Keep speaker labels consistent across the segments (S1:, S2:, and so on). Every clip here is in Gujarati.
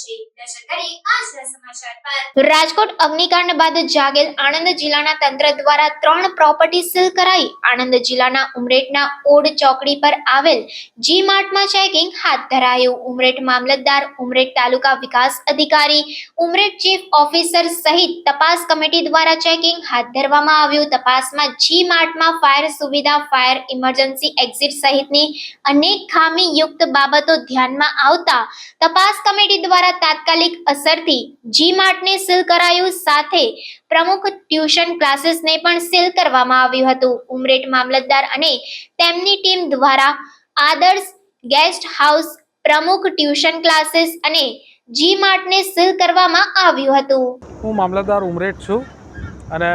S1: છે। નજર કરીએ આજના સમાચાર પર।
S2: રાજકોટ અગ્નિકાંડ બાદ જાગેલ આણંદ જિલ્લાના તંત્ર દ્વારા 3 પ્રોપર્ટી સીલ કરાઈ। આણંદ જિલ્લાના ઉમરેઠના ઓડ ચોકડી પર આવેલ જી માર્ટમાં ચેકિંગ હાથ ધરાયું। ઉમરેઠ મામલતદાર, ઉમરેઠ તાલુકા વિકાસ અધિકારી, ઉમરેઠ ચીફ ઓફિસર સહિત તપાસ કમિટી દ્વારા ચેકિંગ હાથ ધરવામાં આવ્યું। તપાસમાં જી માર્ટમાં ફાયર સુવિધા, ફાયર ઇમરજન્સી એક્ઝિટ સહિતની અનેક ખામીયુક્ત બાબતો ધ્યાનમાં આવતા તપાસ કમિટી દ્વારા તાત્કાલિક અસરથી જી માર્ટને સીલ કરાયું। સાથે પ્રમુખ ટ્યુશન ક્લાસીસને પણ સીલ કરવામાં આવ્યું હતું। ઉમરેઠ મામલતદાર અને તેમની ટીમ દ્વારા આદર્શ ગેસ્ટ હાઉસ, પ્રમુખ ટ્યુશન ક્લાસીસ અને જી માર્ટને સીલ કરવામાં આવ્યું હતું।
S3: હું મામલતદાર ઉમરેઠ છું અને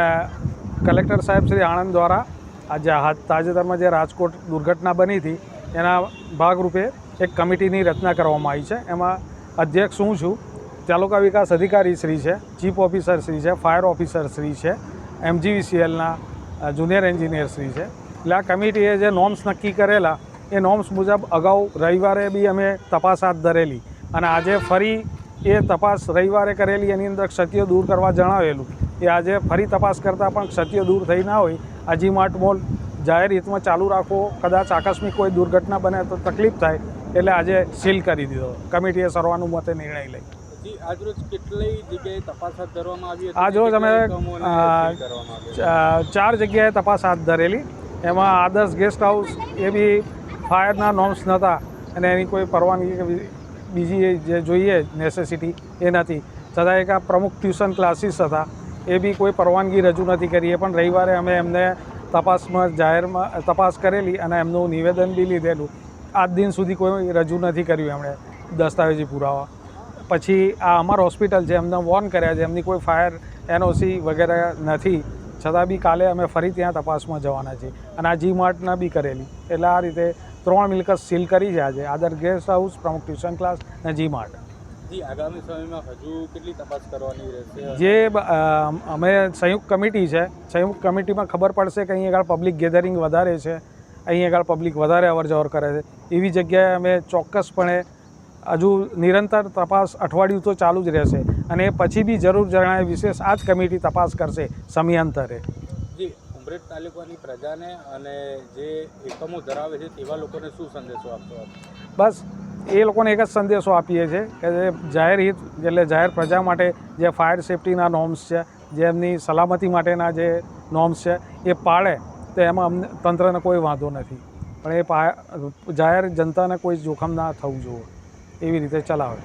S3: કલેક્ટર સાહેબ શ્રી આણંદ દ્વારા આજે તાજેતરમાં જે રાજકોટ દુર્ઘટના બની હતી એના ભાગરૂપે એક કમિટીની રચના કરવામાં આવી છે। એમાં અધ્યક્ષ હું છું, તાલુકા વિકાસ અધિકારી શ્રી છે, ચીફ ઓફિસર શ્રી છે, ફાયર ઓફિસર શ્રી છે, MGVCLના જુનિયર એન્જિનિયર શ્રી છે। એટલે આ કમિટીએ જે નોર્મ્સ નક્કી કરેલા એ નોર્મ્સ મુજબ અગાઉ રવિવારે બી અમે તપાસ હાથ ધરેલી અને આજે ફરી એ તપાસ રવિવારે કરેલી એની અંદર ક્ષતિઓ દૂર કરવા જણાવેલું એ આજે ફરી તપાસ કરતાં પણ ક્ષતિઓ દૂર થઈ ના હોય આ જી માર્ટ મોલ જાહેર હિતમાં ચાલુ રાખવો, કદાચ આકસ્મિક કોઈ દુર્ઘટના બને તો તકલીફ થાય એટલે આજે સીલ કરી દીધો। કમિટીએ સર્વાનુમતે નિર્ણય લઈ।
S4: આજરોજ કેટલી જગ્યાએ તપાસ હાથ ધરવામાં આવી હતી?
S3: આજરોજ અમે 4 જગ્યાએ તપાસ હાથ ધરેલી। એમાં આદર્શ ગેસ્ટ હાઉસ એ બી ફાયરના નોર્મ્સ નહોતા અને એની કોઈ પરવાનગી કે બીજી જે જોઈએ નેસેસિટી એ નથી। છતાં એક આ પ્રમુખ ટ્યુશન ક્લાસીસ હતા એ બી કોઈ પરવાનગી રજૂ નથી કરી, એ પણ રવિવારે અમે એમને તપાસમાં જાહેરમાં તપાસ કરેલી અને એમનું નિવેદન બી લીધેલું। આજ દિન સુધી કોઈ રજૂ નથી કર્યું એમણે દસ્તાવેજી પુરાવા। પછી આ અમર હોસ્પિટલ છે, એમને વોર્ન કર્યા છે, એમની કોઈ ફાયર NOC વગેરે નથી, છતાં બી કાલે અમે ફરી ત્યાં તપાસમાં જવાના છીએ અને આ જી માર્ટના બી કરેલી। એટલે આ રીતે 3 મિલકત સીલ કરી છે આજે, આદર્શ ગેસ્ટ હાઉસ, પ્રમુખ ટ્યુશન ક્લાસ અને જી માર્ટ।
S4: આગામી સમયમાં હજુ કેટલી તપાસ કરવાની રહેશે?
S3: જે અમે સંયુક્ત કમિટી છે, સંયુક્ત કમિટીમાં ખબર પડશે કે અહીં આગળ પબ્લિક ગેધરિંગ વધારે છે, અહીં આગળ પબ્લિક વધારે અવર જવર કરે છે, એવી જગ્યાએ અમે ચોક્કસપણે હજુ નિરંતર તપાસ અઠવાડિયું તો ચાલુ જ રહેશે અને પછી બી જરૂર જણાય વિશેષ આ જ કમિટી તપાસ કરશે સમયાંતરે।
S4: જી, ઉમરેઠ તાલુકાની પ્રજાને અને જે એકમો ધરાવે છે તેવા લોકોને શું સંદેશો આપશો?
S3: બસ એ લોકોને એક જ સંદેશો આપીએ છીએ કે જે જાહેર હિત એટલે જાહેર પ્રજા માટે જે ફાયર સેફ્ટીના નોર્મ્સ છે, જે એમની સલામતી માટેના જે નોર્મ્સ છે એ પાળે તો એમાં અમને તંત્રને કોઈ વાંધો નથી, પણ એ જાહેર જનતાને કોઈ જોખમ ના થવું જોઈએ એવી રીતે ચલાવે।